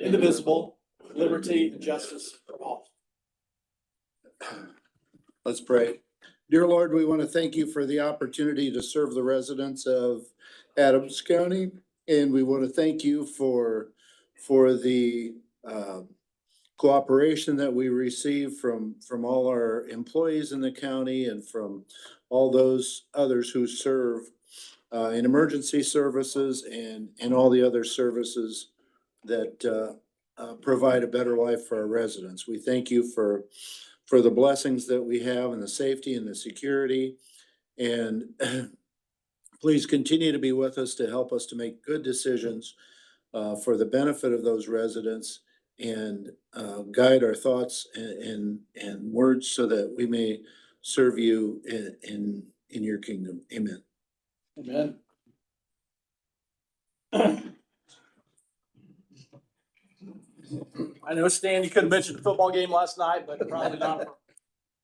indivisible, liberty and justice for all. Let's pray. Dear Lord, we want to thank you for the opportunity to serve the residents of Adams County. And we want to thank you for the cooperation that we receive from all our employees in the county and from all those others who serve in emergency services and all the other services that provide a better life for our residents. We thank you for the blessings that we have and the safety and the security. And please continue to be with us to help us to make good decisions for the benefit of those residents and guide our thoughts and words so that we may serve you in your kingdom. Amen. Amen. I know, Stan, you could have mentioned the football game last night, but probably not.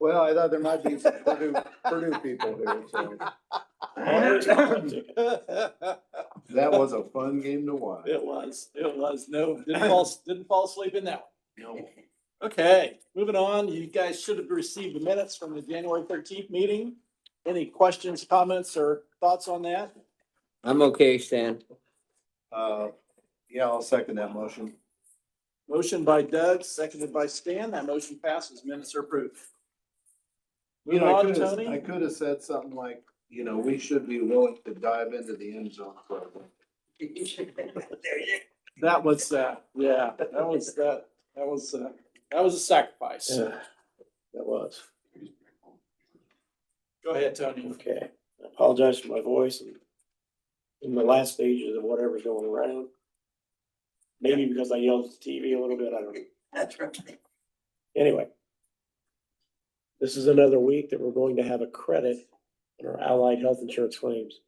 Well, I thought there might be some Purdue people here, so. That was a fun game to watch. It was. No, didn't fall asleep in that one. No. Okay, moving on. You guys should have received the minutes from the January 13th meeting. Any questions, comments, or thoughts on that? I'm okay, Stan. Yeah, I'll second that motion. Motion by Doug, seconded by Stan. That motion passes. Minutes are approved. You Moving know, on, I Tony. could have said something like, you know, we should be willing to dive into the end zone program. That was, yeah, that was a sacrifice. That was. Go ahead, Tony. Okay. I apologize for my voice and in the last stages of whatever's going around. Maybe because I yelled at the TV a little bit, I don't know. That's right. Anyway. This is another week that we're going to have a credit in our allied health insurance claims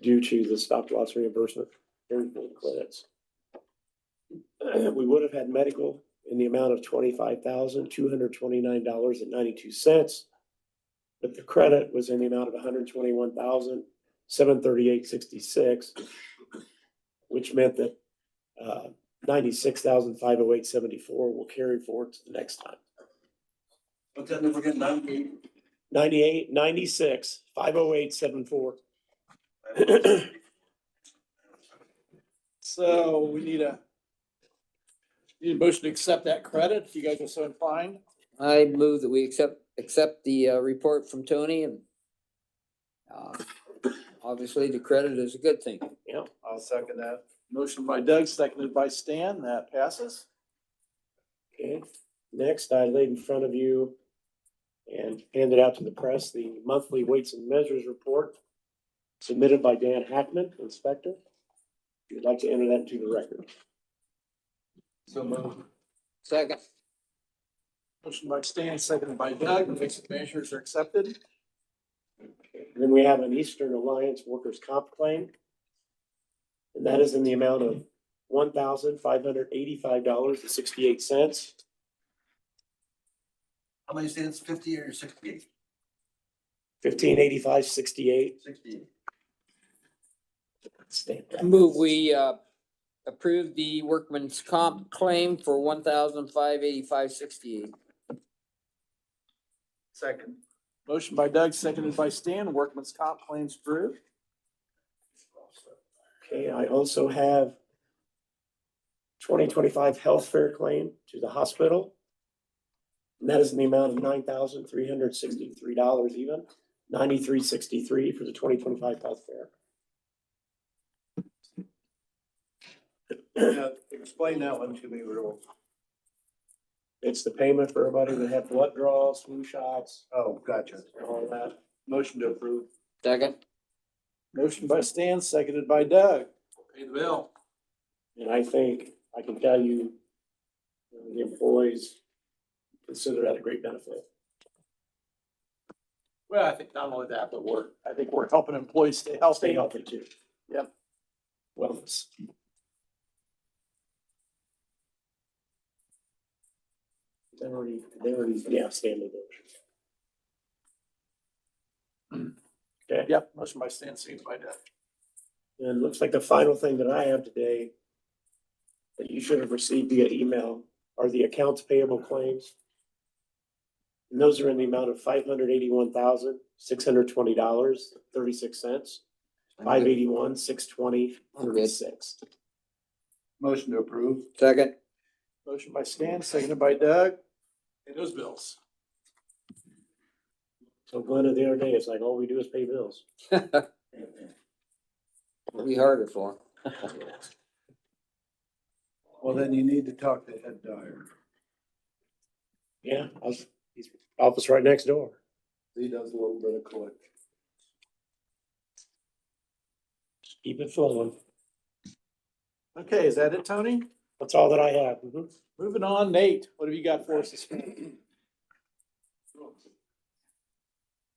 due to the stop loss reimbursement credits. We would have had medical in the amount of $25,229.92. But the credit was in the amount of $121,738.66, which meant that $96,508.74 will carry forward to the next time. What's that number again? 96, 508.74. So we need a motion to accept that credit, if you guys are so inclined. I move that we accept the report from Tony and obviously the credit is a good thing. Yeah. I'll second that. Motion by Doug, seconded by Stan. That passes. Okay. Next, I laid in front of you and handed out to the press the monthly weights and measures report submitted by Dan Hackman, inspector. If you'd like to enter that into the record. So moved. Second. Motion by Stan, seconded by Doug. Weights and measures are accepted. Okay. Then we have an Eastern Alliance workers' comp claim. And that is in the amount of $1,585.68. How many stands? 50 or 68? $1,585.68. 68. I move we approve the workman's comp claim for $1,585.68. Second. Motion by Doug, seconded by Stan. Workman's comp claims approved. Okay, I also have 2025 health fair claim to the hospital. And that is in the amount of $9,363 even, $93.63 for the 2025 health fair. Explain that one to me real. It's the payment for everybody that had blood draws, flu shots, Oh, gotcha. all that. Motion to approve. Second. Motion by Stan, seconded by Doug. Pay the bill. And I think I can tell you, the employees consider that a great benefit. Well, I think not only that, but I think we're helping employees stay healthy. Stay healthy too. Yep. Wellness. They already, yeah, standing motion. Okay, Yep, motion by Stan, seconded by Doug. and it looks like the final thing that I have today that you should have received via email are the accounts payable claims. And those are in the amount of $581,620.36, $581,620.36. Motion to approve. Second. Motion by Stan, seconded by Doug. Pay those bills. So Glenna, the other day, it's like, all we do is pay bills. It'll be harder for Well, then you need to talk to Ed Dyer. Yeah, he's office right next door. He does a little bit of collection. Keep it flowing. Okay, is that it, Tony? That's all that I have. Mhm. Moving on, Nate, what have you got for us this morning?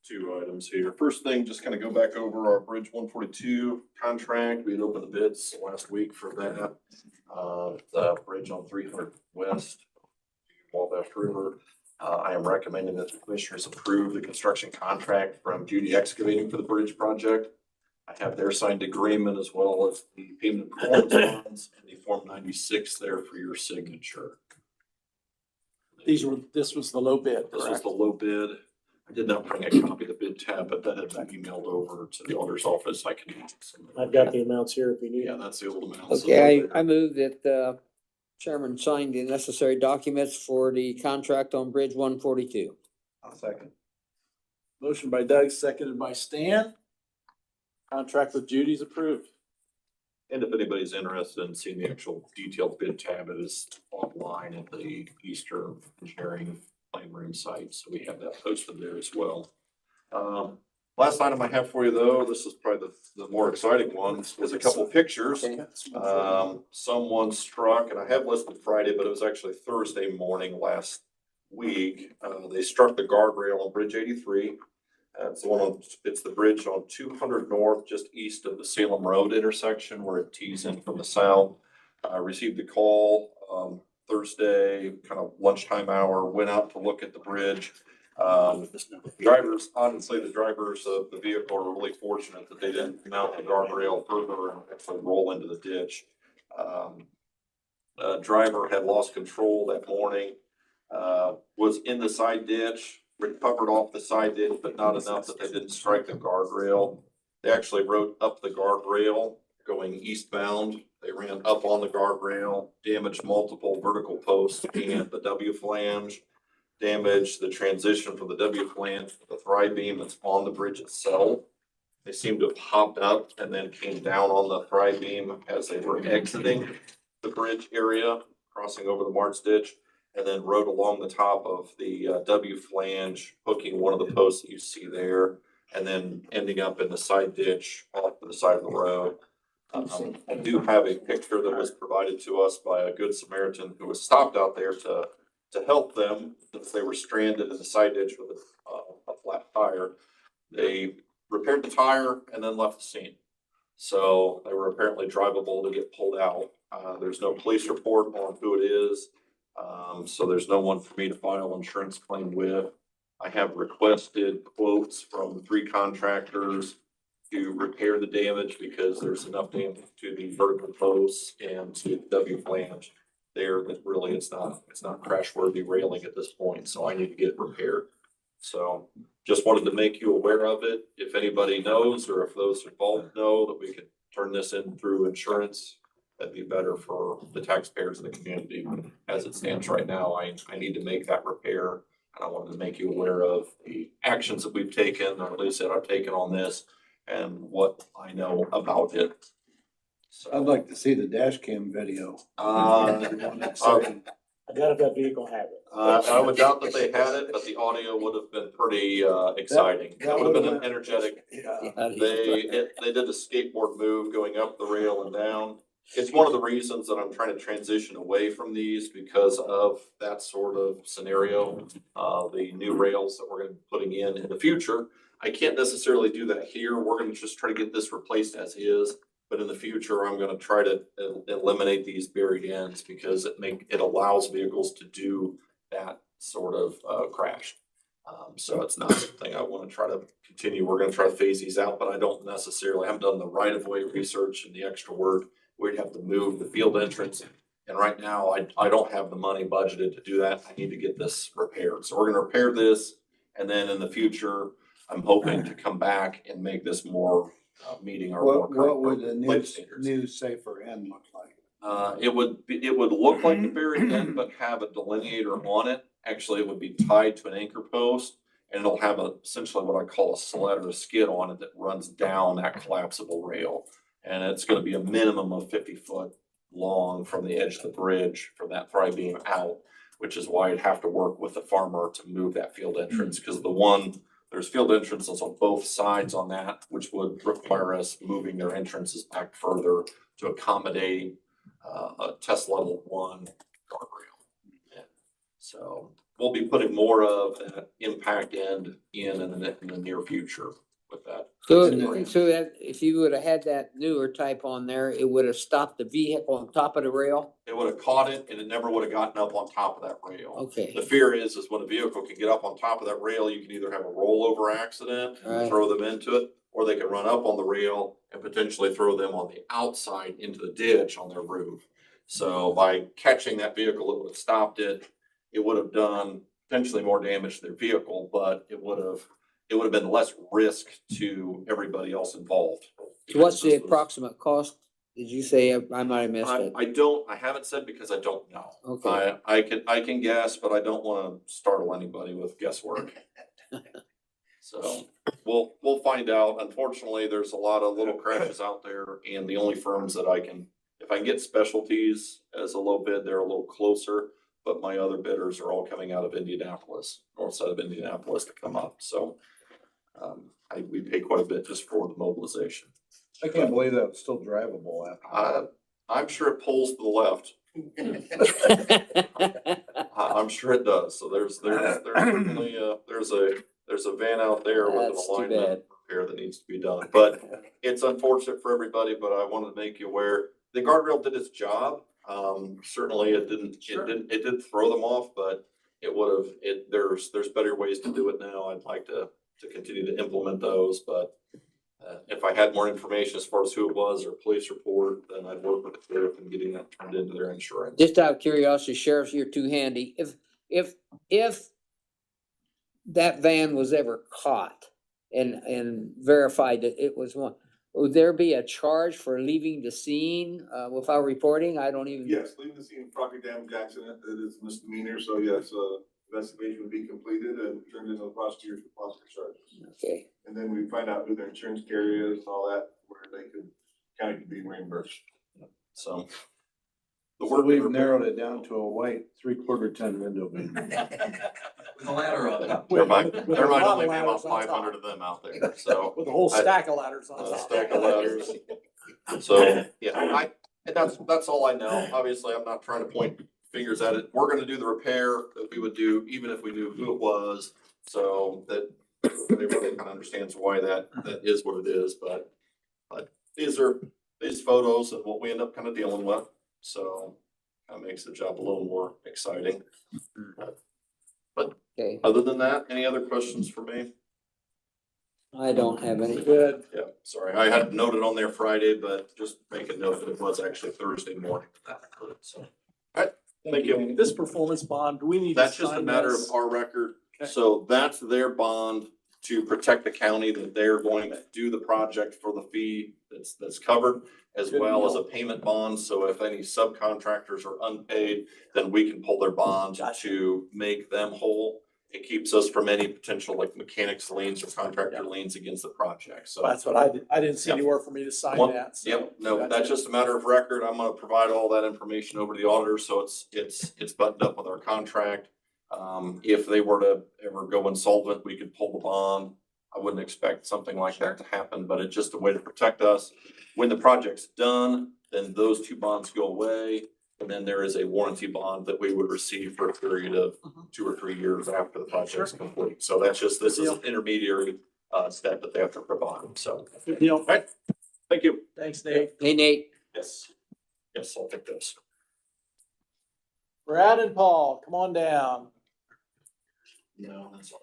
Two items here. First thing, just kind of go back over our Bridge 142 contract. We had opened the bids last week for that. The bridge on 300 West, Wabash River. I am recommending that the commissioners approve the construction contract from Judy Excavating for the bridge project. I have their signed agreement as well as the payment performance bonds and the Form 96 there for your signature. This was the low bid, This was correct? the low bid. I did not bring a copy of the bid tab, but that had been emailed over to the auditor's office. I can. I've got the amounts here if you need Yeah, them. that's the old amount. Okay, I move that chairman sign the necessary documents for the contract on Bridge 142. I'll second. Motion by Doug, seconded by Stan. Contract with Judy's approved. And if anybody's interested in seeing the actual detailed bid tab, it is online at the Eastern Engineering Plain Room site, so we have that posted there as well. Last item I have for you though, this is probably the more exciting one, is a couple pictures. Okay. Someone struck, and I have listed Friday, but it was actually Thursday morning last week. They struck the guardrail on Bridge 83. It's the bridge on 200 North, just east of the Salem Road intersection where it tees in from the south. I received a call, Thursday, kind of lunchtime hour, went out to look at the bridge. Drivers, honestly, the drivers of the vehicle are really fortunate that they didn't mount the guardrail further and actually roll into the ditch. Driver had lost control that morning, was in the side ditch, recovered off the side ditch, but not enough that they didn't strike the guardrail. They actually rode up the guardrail going eastbound. They ran up on the guardrail, damaged multiple vertical posts and the W flange, damaged the transition from the W flange to the thrive beam that's on the bridge itself. They seem to have hopped up and then came down on the thrive beam as they were exiting the bridge area, crossing over the March ditch, and then rode along the top of the W flange, hooking one of the posts that you see there, and then ending up in the side ditch off to the side of the road. I do have a picture that was provided to us by a good Samaritan who was stopped out there to help them since they were stranded in the side ditch with a flat tire. They repaired the tire and then left the scene. So they were apparently drivable to get pulled out. There's no police report on who it is. So there's no one for me to file insurance claim with. I have requested quotes from 3 contractors to repair the damage because there's enough damage to the vertical posts and to the W flange there that really it's not crash worthy railing at this point. So I need to get it repaired. So just wanted to make you aware of it. If anybody knows, or if those involved know that we could turn this in through insurance, that'd be better for the taxpayers of the community. As it stands right now, I need to make that repair. And I wanted to make you aware of the actions that we've taken, or at least that I've taken on this and what I know about it. So, I'd like to see the dash cam video. I doubt if that vehicle had it. I would doubt that they had it, but the audio would have been pretty exciting. That would have been an energetic. They did a skateboard move going up the rail and down. It's one of the reasons that I'm trying to transition away from these because of that sort of scenario. The new rails that we're going to be putting in the future. I can't necessarily do that here. We're going to just try to get this replaced as is. But in the future, I'm going to try to eliminate these buried ends because it allows vehicles to do that sort of crash. So it's not something I want to try to continue. We're going to try to phase these out, but I haven't done the right of way research and the extra work. We'd have to move the field entrance And right now, I don't have the money budgeted to do that. I need to get this repaired. So we're gonna repair this. And then in the future, I'm hoping to come back and make this more, meeting our. more What would the life standards. new safer end look like? It would look like the very end, but have a delineator on it. Actually, it would be tied to an anchor post. And it'll have essentially what I call a sled or a skid on it that runs down that collapsible rail. And it's gonna be a minimum of 50 foot long from the edge of the bridge from that thry beam out, which is why I'd have to work with the farmer to move that field entrance, because there's field entrances on both sides on that, which would require us moving their entrances back further to accommodate a test level 1 guardrail. Yeah. So we'll be putting more of that impact end in the near future with that. So that, if you would have had that newer type on there, it would have stopped the vehicle on top of the rail? It would have caught it and it never would have gotten up on top of that rail. Okay, The fear is when a vehicle can get up on top of that rail, you can either have a rollover accident and Right. throw them into it, or they can run up on the rail and potentially throw them on the outside into the ditch on their roof. So by catching that vehicle, it would have stopped it. It would have done potentially more damage to their vehicle, but it would have been less risk to everybody else involved. what's the This was- approximate cost? Did you say? I might have missed it. I haven't said because I don't know. Okay, I can guess, but I don't wanna startle anybody with guesswork. So we'll find out. Unfortunately, there's a lot of little crashes out there and the only firms that if I can get specialties as a low bid, they're a little closer. But my other bidders are all coming out of Indianapolis, north side of Indianapolis to come up. So we pay quite a bit just for the mobilization. I can't believe that was still drivable after. I'm sure it pulls to the left. I'm sure it does. So there's certainly there's a van out there with an That's too alignment bad. repair that needs to be done. But it's unfortunate for everybody, but I wanted to make you aware, the guardrail did its job. Certainly it didn't throw them off, but there's better ways to do it now. I'd like to continue to implement those, but if I had more information as far as who it was or police report, then I'd work with the sheriff in getting that turned into their insurance. just out of curiosity, Sheriff, you're too handy. If that van was ever caught and verified that it was one, would there be a charge for leaving the scene, without reporting? I don't even. Yes, leaving the scene of property damage accident, it is misdemeanor, so yes, investigation would be completed and turned into the prosecutors for possible charges. Okay, And then we find out who their insurance carrier is and all that, where county could be reimbursed. So. So we've narrowed it down to a white 3/4 ton window bin. With a ladder on it. There might With a lot only of be about ladders on top. 500 of them out there, so. With a whole I- stack of ladders on A top. stack of ladders. So, yeah, that's all I know. Obviously, I'm not trying to point fingers at it. We're gonna do the repair that we would do, even if we knew who it was. So that everybody kind of understands why that is what it is, but these photos of what we end up kind of dealing with. So that makes the job a little more exciting. okay. Other than that, any other questions for me? I don't have any. Good. Yeah, sorry, I had noted on there Friday, but just make a note that it was actually Thursday morning. That occurred, so. Thank you. Danny. This performance bond, do we need to That's just a sign matter of this? our record. Okay. So that's their bond to protect the county, that they're going to do the project for the fee that's covered, as Good well as deal. a payment bond. So if any subcontractors are unpaid, then we can pull their bond Gotcha. to make them whole. It keeps us from any potential like mechanics liens or contractor liens against the project. So. That's what I didn't see Yep. anywhere for me to sign One- that. so Yep, no, gotcha. that's just a matter of record. I'm gonna provide all that information over to the auditor, so it's buttoned up with our contract. If they were to ever go insolvent, we could pull the bond. I wouldn't expect something like that to happen, but it's just a way to protect us. When the project's done, then those two bonds go away. And then there is a warranty bond that we would receive for a period of 2 or 3 years after the project's complete. So that's just, this is an intermediary step that they have to provide, so. Good deal. Right, thank you. Thanks, Nate. Hey, Nate, Yes, I'll take this. Brad and Paul, come on down. No, that's all.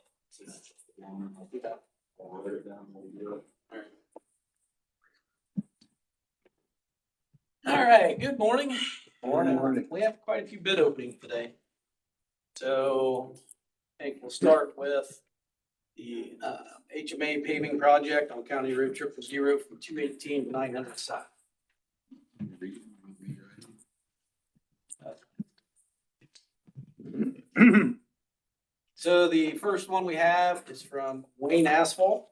All right, good morning. Morning. We have quite a few bid openings today. So I think we'll start with the HMA paving project on County Road 000 from 218 to 900 south. So the first one we have is from Wayne Asphalt.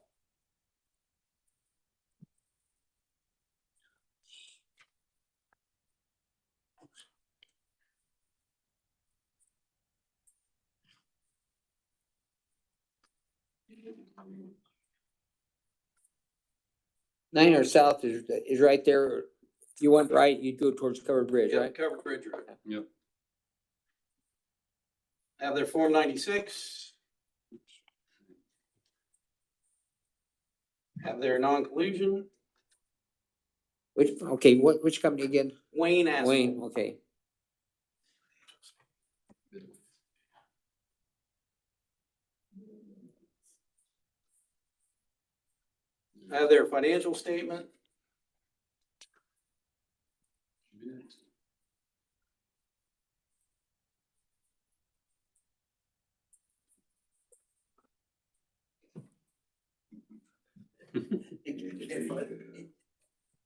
Nine or south is right there. If you went right, you'd go towards Covered Bridge, Yeah, right? Covered Bridge Road. Yep. Have their Form 96. Have their non-collusion. Which company again? Wayne Asphalt. Wayne, okay. Have their financial statement.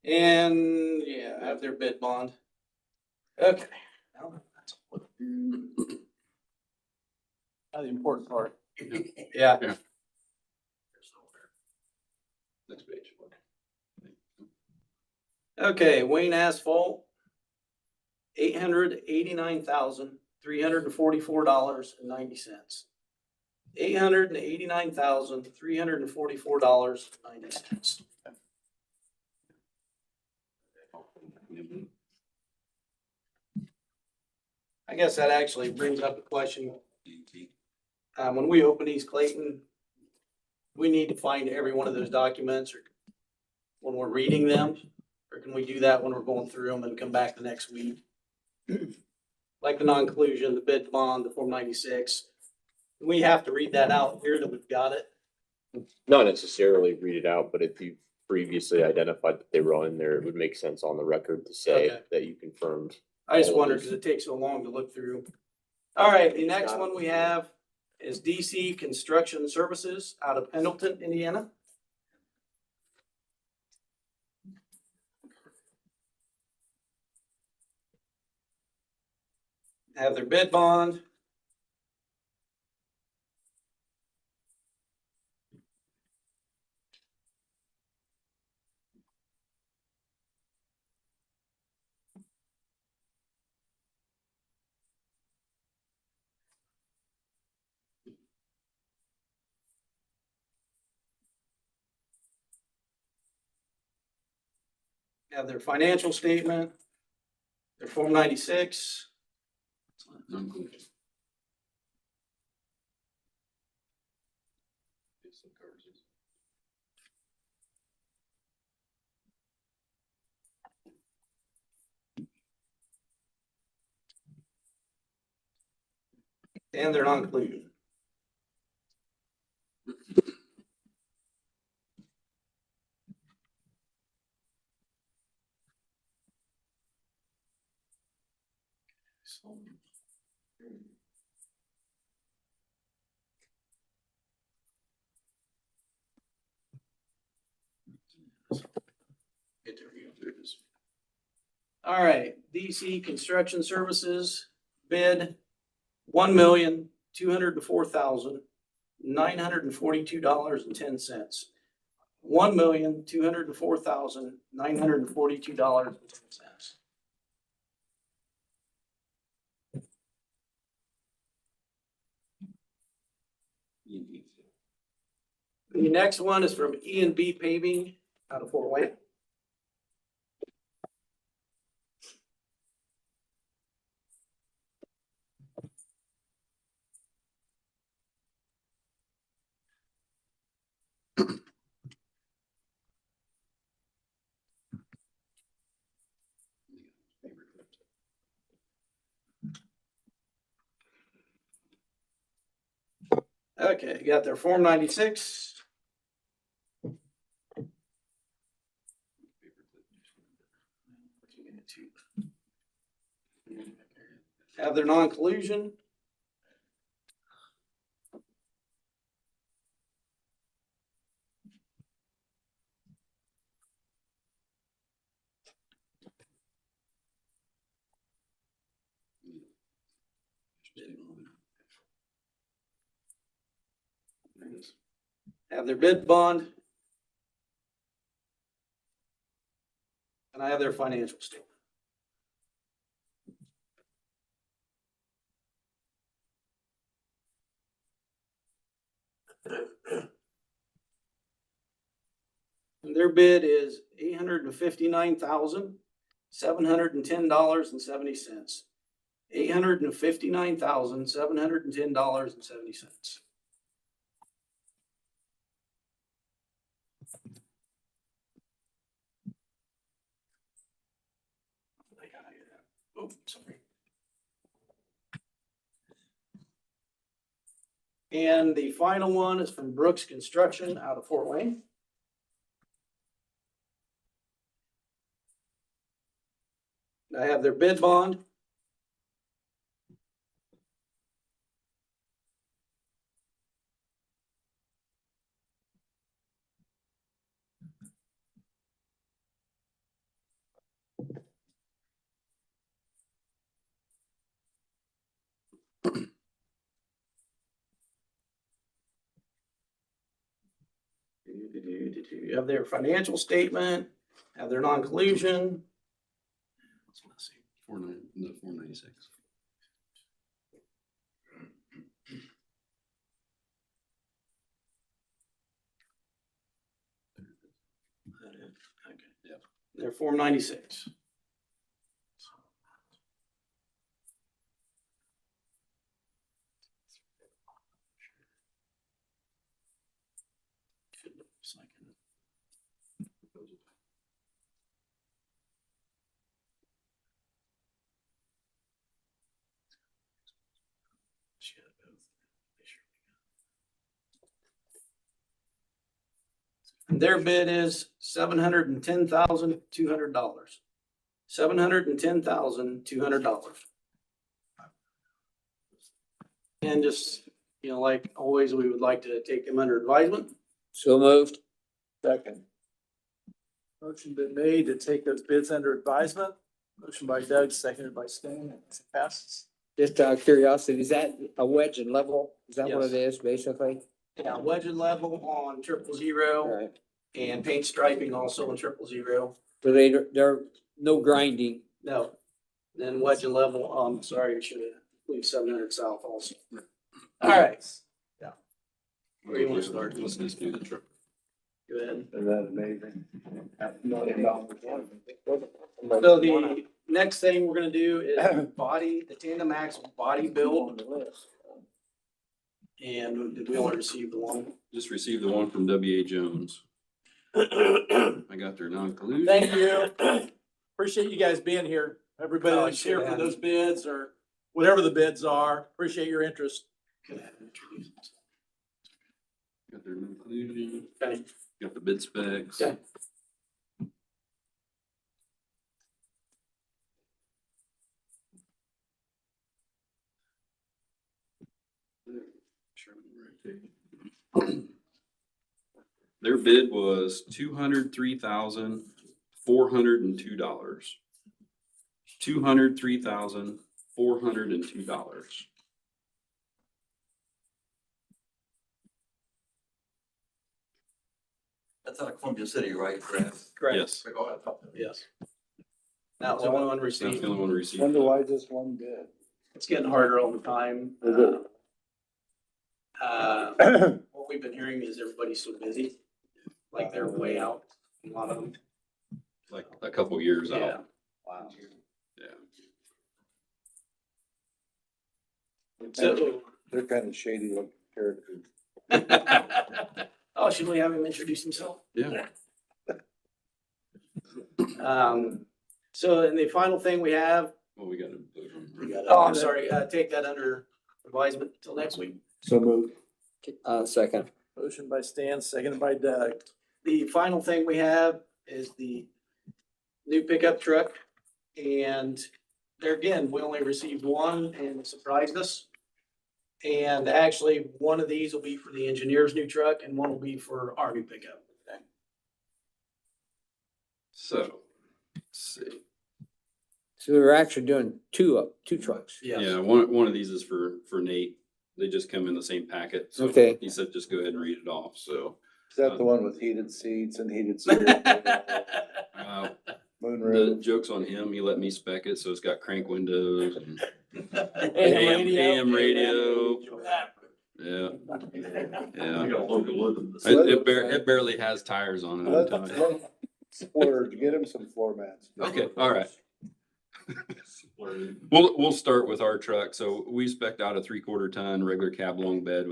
And yeah, have their bid bond. Okay. Now the important part. Yeah. Next page. Okay, Wayne Asphalt. $889,344.90. $889,344.90. I guess that actually brings up a question. When we open East Clayton, we need to find every one of those documents or when we're reading them, or can we do that when we're going through them and come back the next week? Like the non-collusion, the bid bond, the Form 96. We have to read that out here that we've got it. Not necessarily read it out, but if you previously identified that they were on there, it would make sense on the record to say Okay. that you confirmed. I just wondered because it takes so long to look through. All right, the next one we have is DC Construction Services out of Pendleton, Indiana. Have their bid bond. Have their financial statement, their Form 96. And their non-collusion. All right, DC Construction Services bid $1,204,942.10. $1,204,942.10. The next one is from E&B Paving out of Fort Wayne. Okay, you got their Form 96. have their non-collusion. Have their bid bond. And I have their financial statement. And their bid is $859,710.70. $859,710.70. Oh, sorry. And the final one is from Brooks Construction out of Fort Wayne. I have their bid bond. You have their financial statement, have their non-collusion. 496. They're Form 96. And their bid is $710,200. $710,200. And just, like always, we would like to take them under advisement. So moved. Second. Motion been made to take those bids under advisement. Motion by Doug, seconded by Stan. Passes. Just out of curiosity, is that a wedge and level? Is that what Yes. it is, basically? Yeah, wedge and level on 000 Alright. and paint striping also on 000. So they're no grinding. No. Then wedge and level, sorry, I should have leave 700 south also. All right. Yeah. Where do you want to start? Let's just do the trip. Go ahead. Isn't that amazing? So the next thing we're gonna do is the Tandem Axle body build. And did we only receive the one? Just received the one from W.A. Jones. I got their non-collusion. Thank you. Appreciate you guys being here. Everybody Oh, that's here sure. for those bids or whatever the bids are. Appreciate your interest. Got their non-collusion, Okay. got the bid specs. Okay. Their bid was $203,402. $203,402. That's out of Columbia City, right, Brad? Correct. Yes, Yes. That's the only one that's the received. only one received. why just one bid? It's getting harder all the time. Is it? What we've been hearing is everybody's so busy, like they're way out, a lot of them. Like a couple years Yeah. out. Wow. Yeah. So. They're kind of shady looking characters. Oh, should we have him introduce himself? Yeah. So in the final thing we have, Well, we got to vote on. oh, I'm sorry, take that under advisement till next week. So moved. Second. Motion by Stan, seconded by Doug. The final thing we have is the new pickup truck and there again, we only received one and it surprised us. And actually, one of these will be for the engineer's new truck and one will be for our new pickup. So, let's see. So we're actually doing two trucks. Yeah, one of these is for Nate. They just come in the same packet. So Okay. he said, just go ahead and read it off, so. Is that the one with heated seats and heated steering? Uh, Moon the roof? joke's on him. He let me spec it, so it's got crank windows and AM radio. Yeah, yeah. So It barely has tires on it, I'm telling you. Splurge, get him some floor mats. Okay, all right. We'll start with our truck. So we spec'd out a 3/4 ton regular cab long bed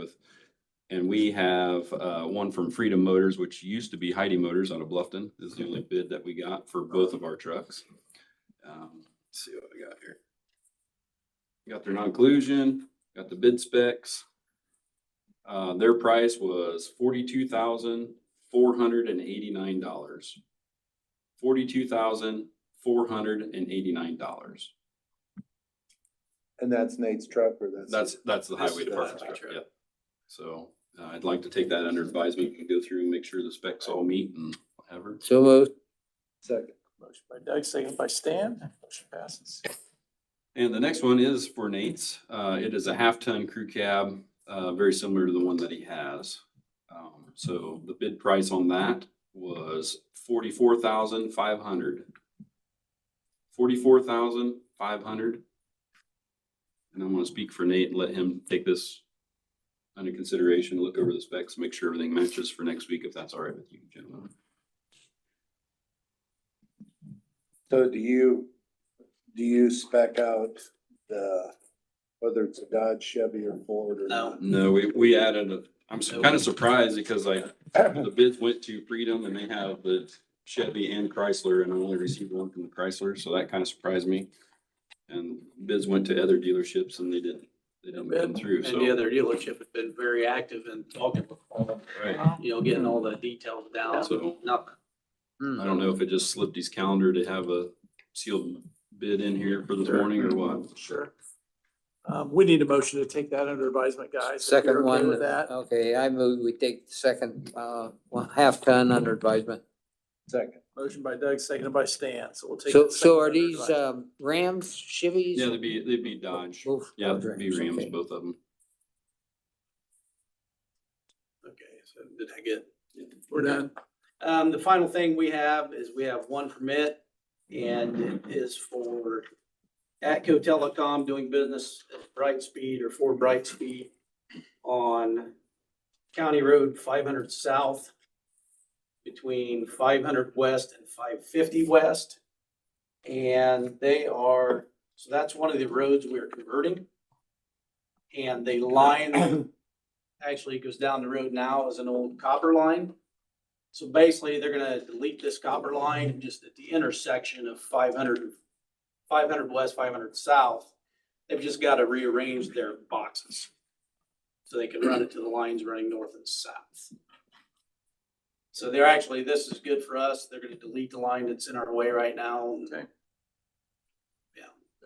and we have one from Freedom Motors, which used to be Heidi Motors out of Bluffton. This is the only bid that we got for both of our trucks. Let's see what we got here. Got their non-collusion, got the bid specs. Their price was $42,489. $42,489. And that's Nate's truck or that's? That's the highway This is the department's highway truck, truck. yeah. So, I'd like to take that under advisement and go through and make sure the specs all meet and whatever. So moved. Second. Motion by Doug, seconded by Stan. Motion passes. And the next one is for Nate's. It is a 1/2 ton crew cab, very similar to the one that he has. So the bid price on that was $44,500. $44,500. And I'm gonna speak for Nate and let him take this under consideration, look over the specs, make sure everything matches for next week, if that's all right with you, gentlemen. So do you spec out whether it's a Dodge, Chevy or Ford or? No. No, we added I'm kind of surprised because the bids went to Freedom and they have the Chevy and Chrysler and I only received one from the Chrysler, so that kind of surprised me. And bids went to other dealerships and they didn't come through, And the so. other dealership has been very active in talking with Paul, Right. getting all the details down. So Nothing. Hmm. I don't know if it just slipped his calendar to have a sealed bid in here for this morning or what. Sure. We need a motion to take that under advisement, guys. if Second you're okay one. With that. Okay, I move we take the second, 1/2 ton under advisement. Second. Motion by Doug, seconded by Stan. So we'll take. So, the second so are under these, advisement. Rams, Chevys? Yeah, they'd be Dodge. Both Yeah, Dodge they'd be Rams, Rams, okay. both of them. Okay, so did I get? We're done. The final thing we have is we have one permit and it is for Atco Telecom doing business at Brightspeed or for Brightspeed on County Road 500 South between 500 West and 550 West. And so that's one of the roads we're converting. And the line actually goes down the road now as an old copper line. So basically, they're gonna delete this copper line just at the intersection of 500 West, 500 South. They've just gotta rearrange their boxes. So they can run it to the lines running north and south. So this is good for us. They're gonna delete the line that's in our way right now. Okay.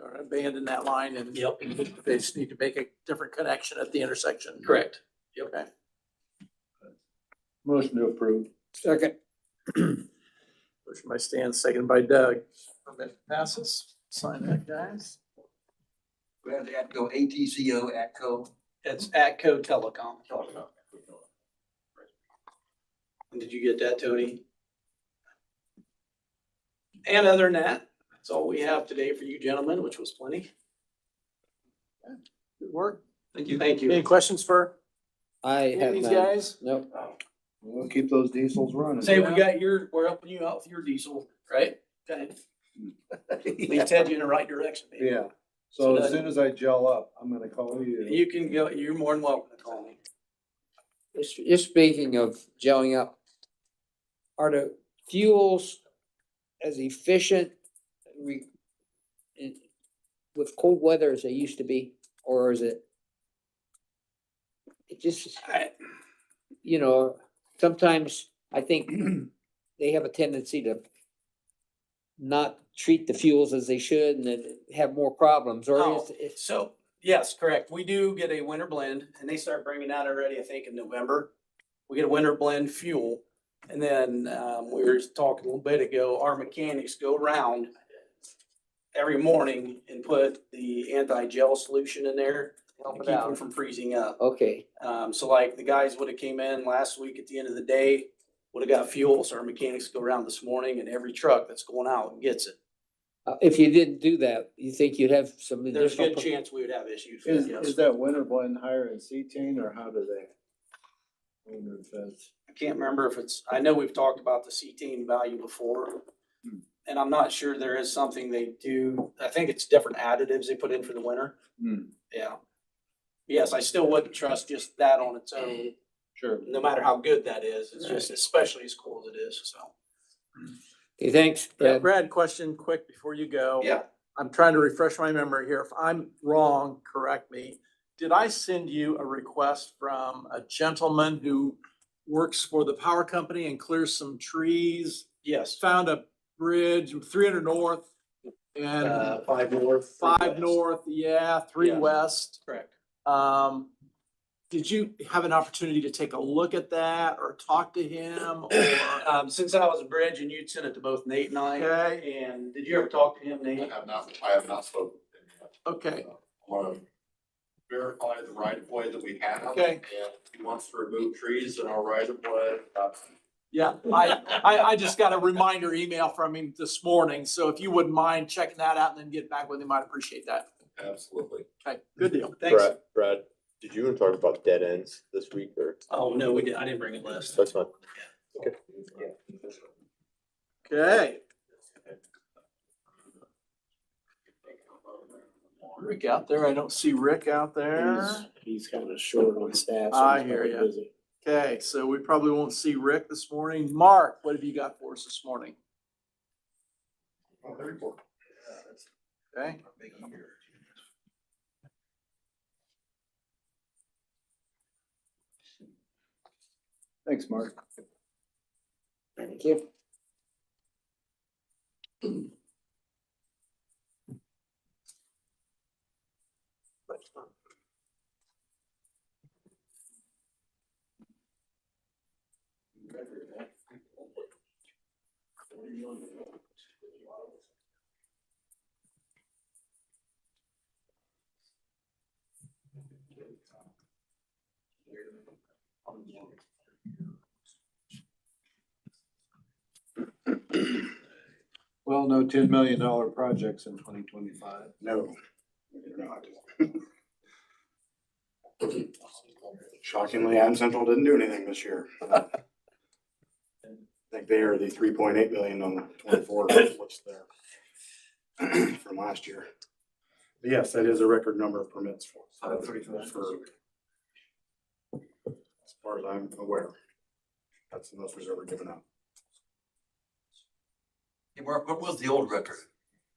Or abandon that line and. Yep. They just need to make a different connection at the intersection. Correct. Okay. Motion to approve. Second. Motion by Stan, seconded by Doug. Permit passes. Sign that, guys. We have the Atco, ATCO, Atco. It's Atco Telecom. Did you get that, Tony? And other than that, that's all we have today for you gentlemen, which was plenty. Good work. Thank you. Thank Any you. questions for I have these none. guys? Nope. We'll keep those diesels running. Say, we're helping you out with your diesel, right? Okay. At least head you in the right direction. maybe. Yeah. So as soon as I gel up, I'm gonna call you. You can go, you're more than welcome to call me. Just speaking of gelling up, are the fuels as efficient with cold weather as they used to be, or is it? It just, sometimes I think they have a tendency to not treat the fuels as they should and then have more problems, or Oh, is it? so, yes, correct. We do get a winter blend and they start bringing that already, I think, in November. We get a winter blend fuel. And then, we were talking a little bit ago, our mechanics go around every morning and put the anti-gel solution in there to Help it keep them out. from freezing up. Okay, So like the guys would have came in last week at the end of the day, would have got fuel. So our mechanics go around this morning and every truck that's going out gets it. if you didn't do that, you think you'd have some There's a additional? good chance we would have issues. Is, yes. is that winter blend higher in cetane or how do they? I wonder if that's. I can't remember if it's, I know we've talked about the cetane value before. And I'm not sure there is something they do. I think it's different additives they put in for the winter. Hmm. Yeah. Yes, I still wouldn't trust just that on its own, Sure. no matter how good that is. It's just especially as cold as it is, so. Okay, thanks, Yeah, Brad. Brad, question quick before you go. Yeah. I'm trying to refresh my memory here. If I'm wrong, correct me. Did I send you a request from a gentleman who works for the power company and clears some trees? Yes. Found a bridge, 300 north and 5 north. 5 north, yeah, 3 Yeah. west. Correct. Did you have an opportunity to take a look at that or talk to him or? Since I was a bridge and you'd sent it to both Nate and I. Okay. And did you ever talk to him, I Nate? have not spoken. to him yet. Okay, I want to verify the right of way that we have. Okay. And if he wants to remove trees in our right of way, yeah, I just got a reminder email from him this morning, so if you wouldn't mind checking that out and then get back with him, I'd appreciate that. absolutely. Okay, good deal. Thanks. Brad, did you want to talk about dead ends this week or? Oh, no, we did. I didn't bring a list. That's fine. Okay. Rick out there, I don't see Rick out there. He's kind of short on staff. so I he's hear probably ya. busy. Okay, so we probably won't see Rick this morning. Mark, what have you got for us this morning? Okay. Thanks, Mark. Thank you. Well, no $10 million projects in 2025. No, they're not. Shockingly, Adams Central didn't do anything this year. I think they are the 3.8 million on 24, what's there from last year. But yes, that is a record number of permits for, as far as I'm aware. That's the most we've ever given out. Hey, Mark, what was the old record?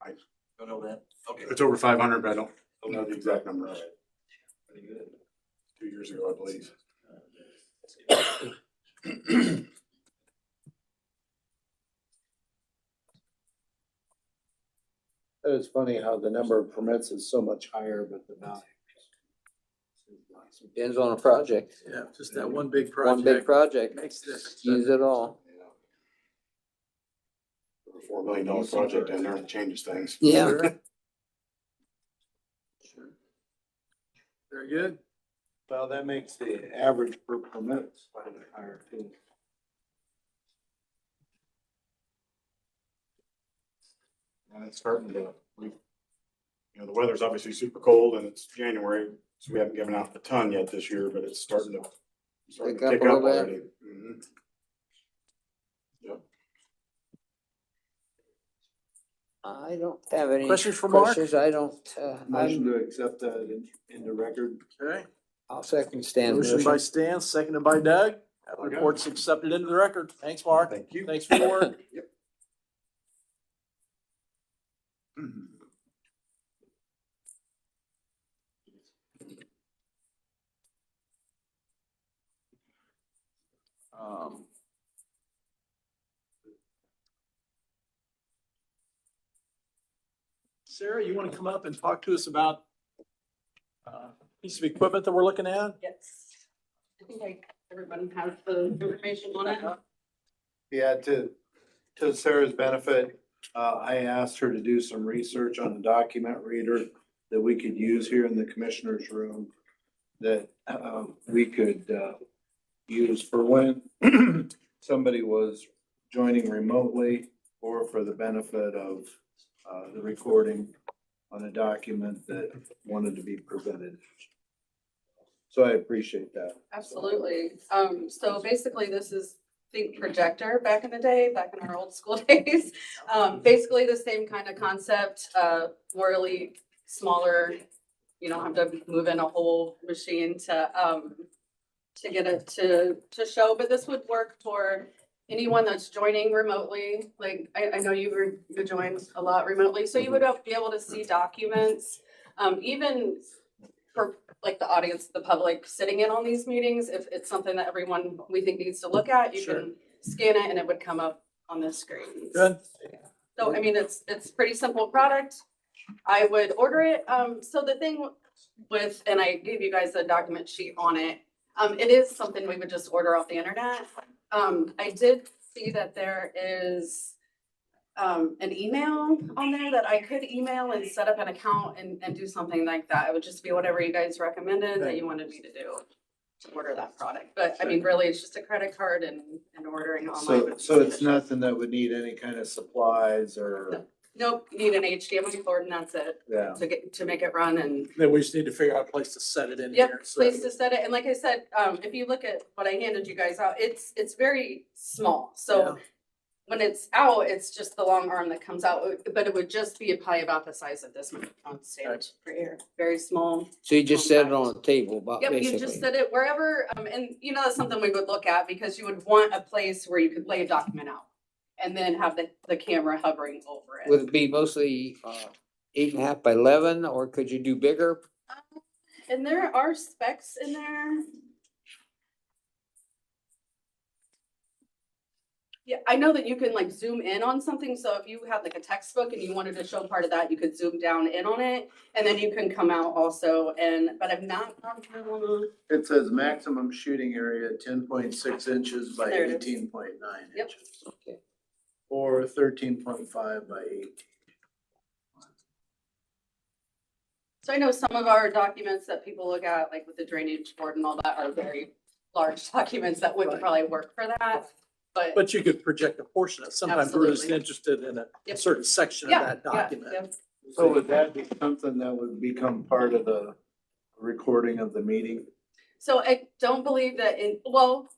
I Don't know that. Okay. It's over 500, but I don't know the exact numbers. 2 years ago, I believe. It's funny how the number of permits is so much higher, but the value. Depends on a project. Yeah, just that one big One big project. project, Makes this. use it all. $4 million project in there, it changes things. Yeah. Sure. Sure. Very good. Well, that makes the average per permit slightly higher too. And it's starting to, the weather's obviously super cold and it's January, so we haven't given out a ton yet this year, but it's starting to Pick up tick a up little bit. already. Mhm. Yep. I don't have any Questions for Mark? questions. I don't, Motion to accept that in the record. Okay. I'll second Stan's Motion by motion. Stan, seconded by Doug. That report's accepted into the record. Thanks, Mark. Thank you. Thanks for your work. Yep. Um, Sarah, you want to come up and talk to us about piece of equipment that we're looking at? Yes. I think everybody has the information on it. Yeah, to Sarah's benefit, I asked her to do some research on a document reader that we could use here in the commissioner's room that, we could, use for when somebody was joining remotely or for the benefit of, the recording on a document that wanted to be presented. So I appreciate that. Absolutely. So basically this is Think Projector back in the day, back in our old school days. Basically the same kind of concept, really smaller. You don't have to move in a whole machine to get it to show, but this would work for anyone that's joining remotely. Like, I know you joined a lot remotely, so you would be able to see documents, even for like the audience, the public sitting in on these meetings. If it's something that everyone we think needs to look at, you can scan it and it would come up on the screen. Good. So, I mean, it's pretty simple product. I would order it. So the thing with, and I gave you guys a document sheet on it. It is something we would just order off the internet. I did see that there is an email on there that I could email and set up an account and do something like that. It would just be whatever you guys recommended that you wanted me to do to order that product. But I mean, really, it's just a credit card and ordering online. So it's nothing that would need any kind of supplies or, Nope, you need an HDMI cord and that's it yeah. to make it run and. Then we just need to figure out a place to set it in Yep, here. so- place to set it. And like I said, if you look at what I handed you guys out, it's very small. So when it's out, it's just the long arm that comes out, but it would just be probably about the size of this microphone stand right here. Very small. So you just set it on a table, about Yep, you basically. just set it wherever, and you know, that's something we would look at because you would want a place where you could lay a document out and then have the camera hovering over it. Would it be mostly 8.5 by 11, or could you do bigger? And there are specs in there. Yeah, I know that you can like zoom in on something, so if you have like a textbook and you wanted to show part of that, you could zoom down in on it, and then you can come out also, but I've not. It says maximum shooting area 10.6 inches by There it is. 18.9 Yep. inches. Okay. Or 13.5 by 8. So I know some of our documents that people look at, like with the drainage board and all that, are very large documents that wouldn't Right. probably work for that, but. But you could project a portion of it. Sometimes we're just Absolutely. interested in a Yep. certain section of Yeah, that yeah, document. yeah. So would that be something that would become part of the recording of the meeting? So I don't believe that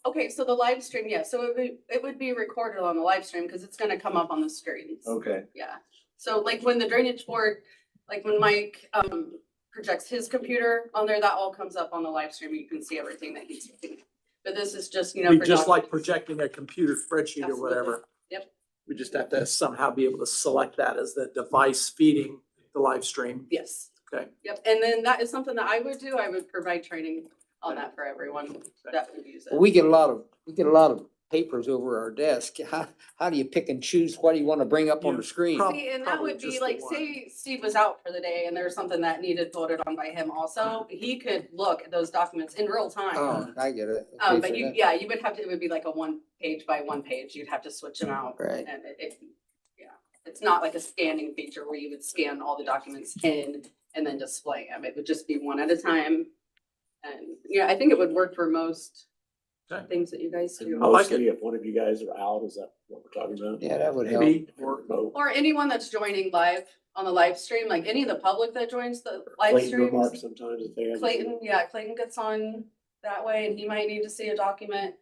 okay, so the live stream, yeah, so it would be recorded on the live stream because it's gonna come up on the screens. Okay. Yeah, so like when the drainage board, like when Mike projects his computer on there, that all comes up on the live stream. You can see everything that he's doing. But this is just, Be just like documents. projecting a computer spreadsheet or Absolutely. whatever. Yep. We just have to somehow be able to select that as the device feeding the live stream. Yes. Okay. Yep, and then that is something that I would do. I would provide training on that for everyone that would use it. We get a lot of papers over our desk. How do you pick and choose what you want to bring up on the screen? See, and that Probably would be just like, the one. say Steve was out for the day and there's something that needed voted on by him also, he could look at those documents in real time. Oh, I get it. Okay, But so you, that- yeah, you would have to, it would be like a 1 page by 1 page, you'd have to switch them out. Right. And yeah, it's not like a scanning feature where you would scan all the documents in and then display them, it would just be one at a time. And, yeah, I think it would work for most Okay. things that you guys do. I like Mostly if one of you guys are out, is that what we're talking about? Yeah, that would help. Maybe, Or remote? Or anyone that's joining live on the live stream, like any of the public that joins the live Clayton remarks streams. sometimes if they have. Clayton, yeah, Clayton gets on that way and he might need to see a document.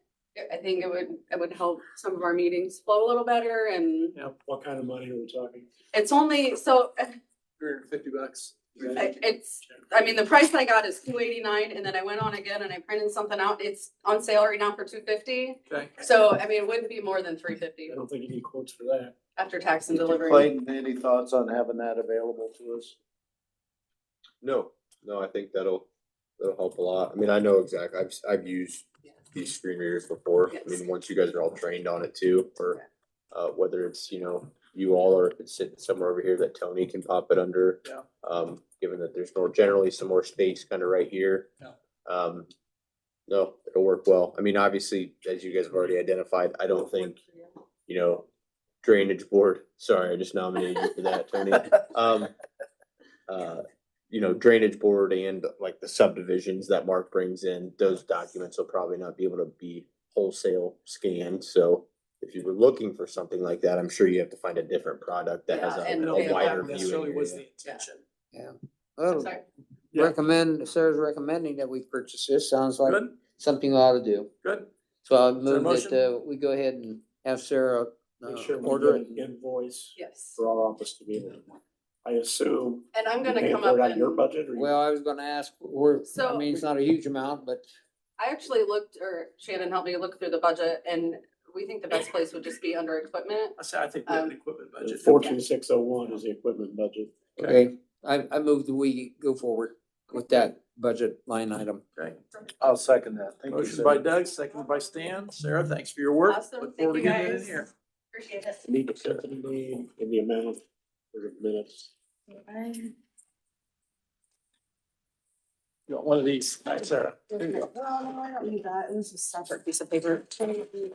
I think it would help some of our meetings flow a little better and What kind of money are we talking? it's only, so $350. I mean, the price I got is $289 and then I went on again and I printed something out. It's on sale right now for $250. Okay. So, I mean, it wouldn't be more than $350 I don't think you need quotes for that. after tax and delivery. Clayton, any thoughts on having that available to us? No, I think that'll help a lot. I mean, I know exactly, I've used these screen readers before. I Yes. mean, once you guys are all trained on it too, or whether it's, you all, or if it's sitting somewhere over here that Tony can pop it under. Yeah. Given that there's generally some more space kind of right here. Yeah. No, it'll work well. I mean, obviously, as you guys have already identified, I don't think, drainage board, sorry, I just nominated you for that, Tony. Drainage board and like the subdivisions that Mark brings in, those documents will probably not be able to be wholesale scanned. So if you were looking for something like that, I'm sure you have to find a different product that has Yeah, I and a don't think wider that necessarily viewing was area. the intention. I'm sorry. Recommend, Sarah's recommending that we purchase this. Sounds like Good, something we ought to do. good. So I'll there a move motion? that, we go ahead and have Sarah, Make sure we order get it. an invoice Yes. for our office to be able to, I assume. And I'm you gonna pay come for up it out of your and, budget or? Well, I was gonna ask, I So- mean, it's not a huge amount, but I actually looked, or Shannon helped me look through the budget, and we think the best place would just be under equipment. I think we have an equipment budget. 14,601 is the equipment budget. okay, I move that we go forward with that budget line item. Okay. I'll second that. Thank you, Motion sir. by Doug, seconded by Stan. Sarah, thanks for your work. Awesome. Look Thank forward to you, getting it in guys. here. Appreciate it. Need the company name and the amount for the minutes. You want one of these? Thanks, Sarah. Well, no, I don't need that. It was a separate piece of paper. Do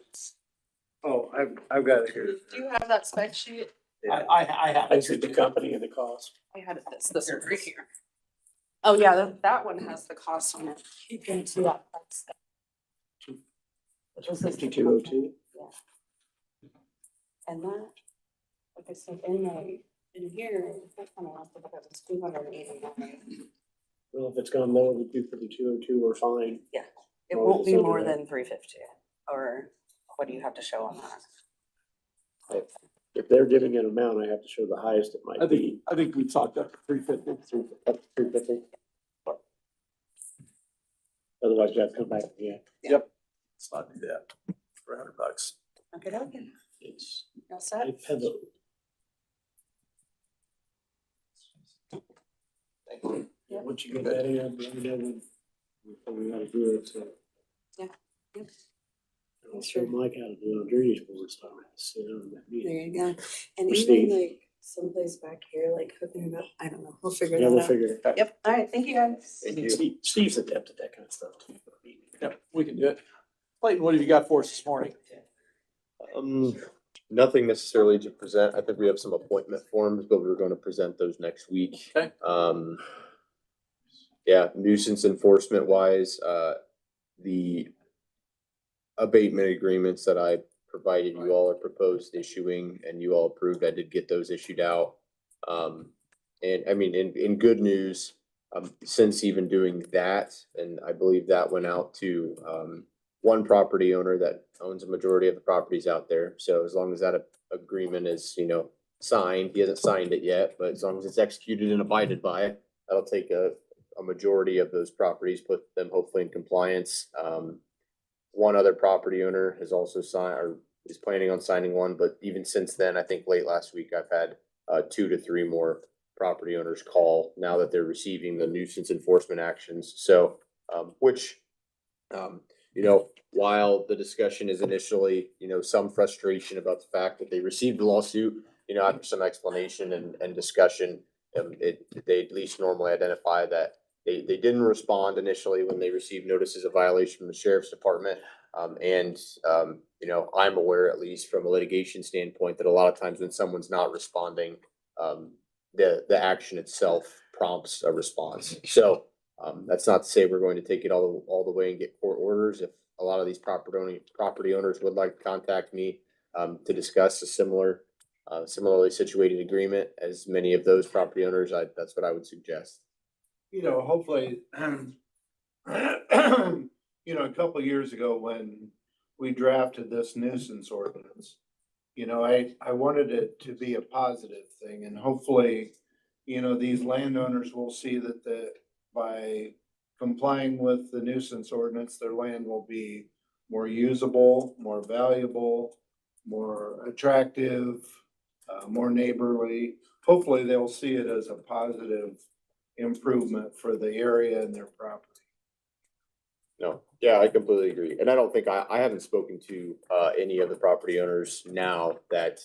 Oh, I've got it here. you have that spec sheet? I have. I see the company and the cost. I had it, this one right here. Oh, yeah, that one has the cost on it. You can see that. Which was 5202. And that, like I said, in here, that's kind of off because it's 289. Well, if it's gone lower than 25202, we're fine. It Well, won't be so more do I. than 350, or what do you have to show on that? If they're giving an amount, I have to show the highest it might be. I think we talked up to 350. Up to 350. Otherwise, you have to come back again. Let's not do that for $100. Okay, okay. It's, All set? it has a. Yep. Once you get that in, let me know when we gotta do it, so. Yeah. Yep. I'll show Mike how to do it on drainage board stuff. Sit down in that There meeting. you go. And For even Steve. like someplace back here, like hooking it up, I don't know, we'll figure Yeah, that we'll out. figure it out. Yep, all right, thank you guys. Thank you. Steve's adept at that kind of stuff too. Yep, we can do it. Clayton, what have you got for us this morning? Nothing necessarily to present. I think we have some appointment forms, but we're going to present those next week. Okay. Yeah, nuisance enforcement wise, the abatement agreements that I provided you all are proposed issuing and you all approved. I did get those issued out. And I mean, in good news, since even doing that, and I believe that went out to, one property owner that owns a majority of the properties out there. So as long as that agreement is, signed, he hasn't signed it yet, but as long as it's executed and abided by, that'll take a majority of those properties, put them hopefully in compliance. One other property owner has also signed or is planning on signing one, but even since then, I think late last week, I've had 2 to 3 more property owners call now that they're receiving the nuisance enforcement actions. So, while the discussion is initially, some frustration about the fact that they received the lawsuit, after some explanation and discussion, they at least normally identify that they didn't respond initially when they received notices of violation from the sheriff's department. I'm aware, at least from a litigation standpoint, that a lot of times when someone's not responding, the action itself prompts a response. So that's not to say we're going to take it all the way and get court orders. If a lot of these property owners would like to contact me to discuss a similarly situated agreement as many of those property owners, that's what I would suggest. Hopefully, a couple of years ago when we drafted this nuisance ordinance, I wanted it to be a positive thing and hopefully, these landowners will see that by complying with the nuisance ordinance, their land will be more usable, more valuable, more attractive, more neighborly. Hopefully, they'll see it as a positive improvement for the area and their property. No, yeah, I completely agree. And I don't think I haven't spoken to any of the property owners now that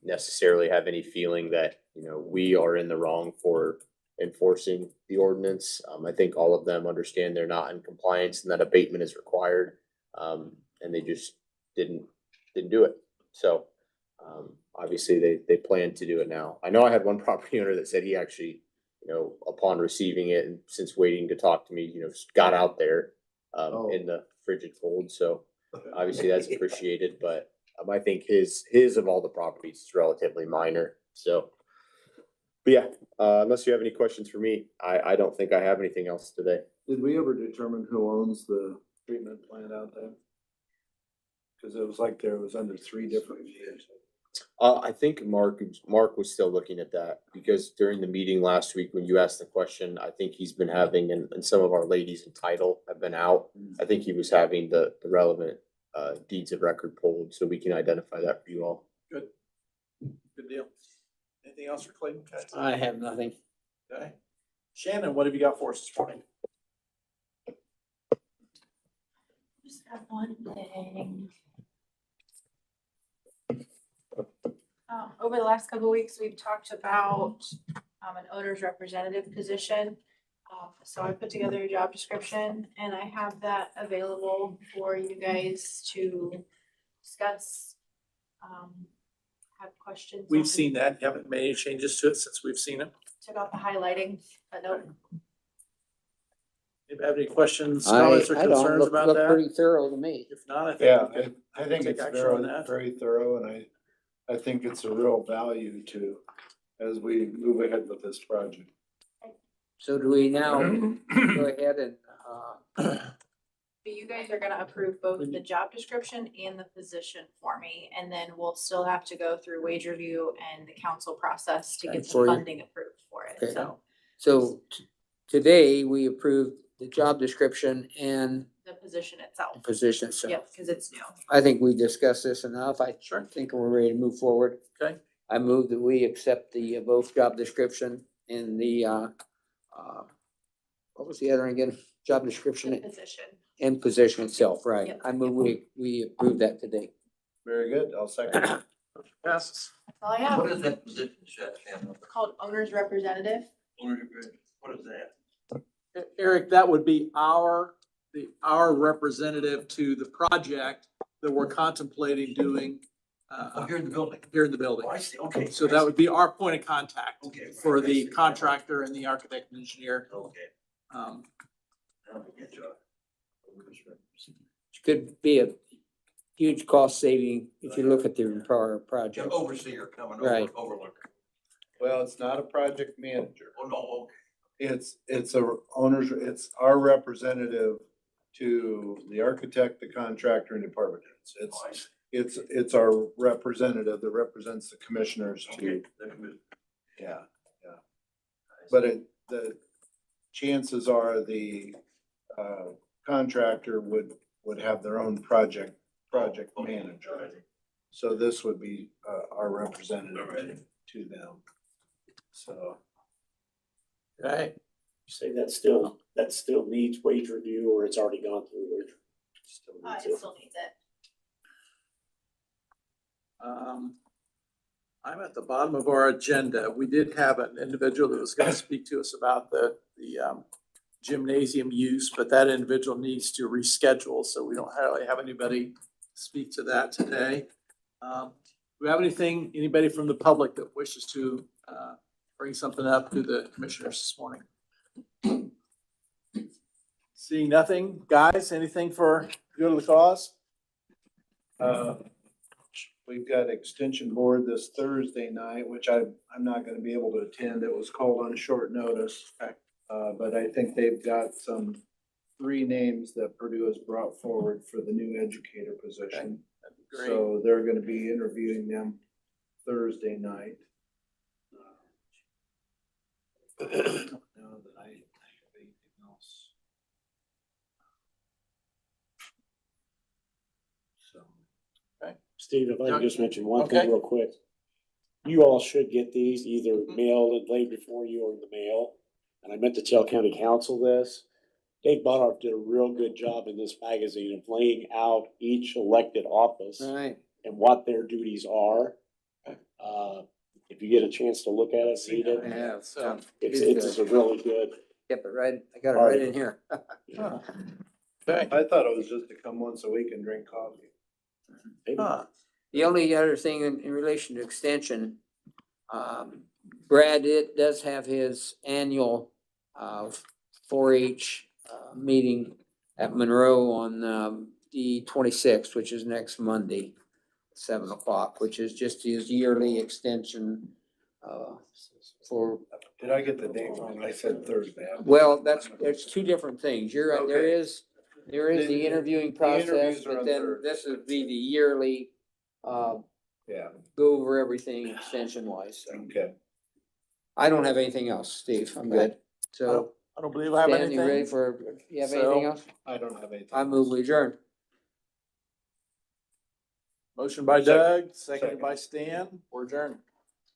necessarily have any feeling that, you know, we are in the wrong for enforcing the ordinance. I think all of them understand they're not in compliance and that abatement is required. And they just didn't do it. So, obviously they plan to do it now. I know I had one property owner that said he actually, you know, upon receiving it and since waiting to talk to me, you know, got out there, in the frigid cold. So obviously that's appreciated, but I think his of all the properties is relatively minor. So, but yeah, unless you have any questions for me, I don't think I have anything else today. Did we ever determine who owns the treatment plant out there? Cause it was like there was under 3 different years. I think Mark was still looking at that because during the meeting last week, when you asked the question, I think he's been having, and some of our ladies in title have been out. I think he was having the relevant, deeds of record pulled so we can identify that for you all. Good deal. Anything else for Clayton? I have nothing. Okay. Shannon, what have you got for us this morning? Just have one thing. Over the last couple of weeks, we've talked about an owner's representative position. So I put together a job description and I have that available for you guys to discuss. Have questions. We've on. seen that. You haven't made any changes to it since we've seen it. Took out the highlighting, but no. Anybody have any questions, I comments, or don't concerns look about that? pretty thorough to me. If not, I think. Yeah, we could I think take it's action on very, that. very thorough and I think it's a real value to, as we move ahead with this project. So do we now go ahead and, But you guys are gonna approve both the job description and the position for me, and then we'll still have to go through wage review and the council process to Okay, get the for you. funding approved for it, Okay. so. today we approved the job description and The position itself, position, so. yep, cause it's new. I think we discussed this enough. I think we're ready to move forward. Okay. I move that we accept the both job description and the, what was the other one again? Job The description position. and position itself, right? Yep. I move we approve that today. Very good. I'll second. Passes. That's all I have. What is that position, Shannon? It's called owner's representative. What is that? Eric, that would be our representative to the project that we're contemplating doing Here in the building. here in the building. Oh, I see, okay. So that would be our point of contact Okay. for I the see. contractor and the architect and engineer. Okay. Um, Now I get you. Could be a huge cost saving if you look at the entire Your project. overseer coming Right. overlooker. Well, it's not a project manager. Oh, no, okay. It's our representative to the architect, the contractor and department heads. Oh, I see. It's our representative that represents the commissioners Okay. to, That was- yeah. But the chances are the, contractor would have their own project manager. So this would be, our representative to them. So. Okay, You say that still needs wage review or it's already gone through wage? Still needs It it. still needs it. I'm at the bottom of our agenda. We did have an individual that was gonna speak to us about the gymnasium use, but that individual needs to reschedule, so we don't really have anybody speak to that today. Do we have anybody from the public that wishes to, bring something up to the commissioners this morning? Seeing nothing, guys, anything for good of the cause? We've got extension board this Thursday night, which I'm not gonna be able to attend. It was called on short notice. But I think they've got 3 names that Purdue has brought forward for the new educator position. That'd be great. So they're gonna be interviewing them Thursday night. I don't know that I have anything else. So. Steve, if I Yeah. can just mention one Okay. thing real quick. You all should get these either mailed and laid before you or in the mail. And I meant to tell county council this. Dave Bonner did a real good job in this magazine of laying out each elected office All right. and what their duties are. If you get a chance to look at it, read it, I have, So, it's a really good. Yep, it right, I got it right in Article. here. huh. Okay, I thought it was just to come once a week and drink coffee. huh. The only other thing in relation to extension, Brad, it does have his annual, 4-H, meeting at Monroe on, the 26th, which is next Monday, 7 o'clock, which is just his yearly extension, for, Did I get the date wrong? I said Thursday. well, there's two different things. You're right, there Okay. is the interviewing The process, interviews are but on then Thursday. this would be the yearly, Yeah, go over everything extension wise. okay. I don't have anything else, Steve. I'm good. So, I don't believe I have Dan, you ready anything. for, you have So- anything else? I don't have anything. I move we adjourn. Motion by Second. Doug, seconded Second. by Stan. We're adjourned.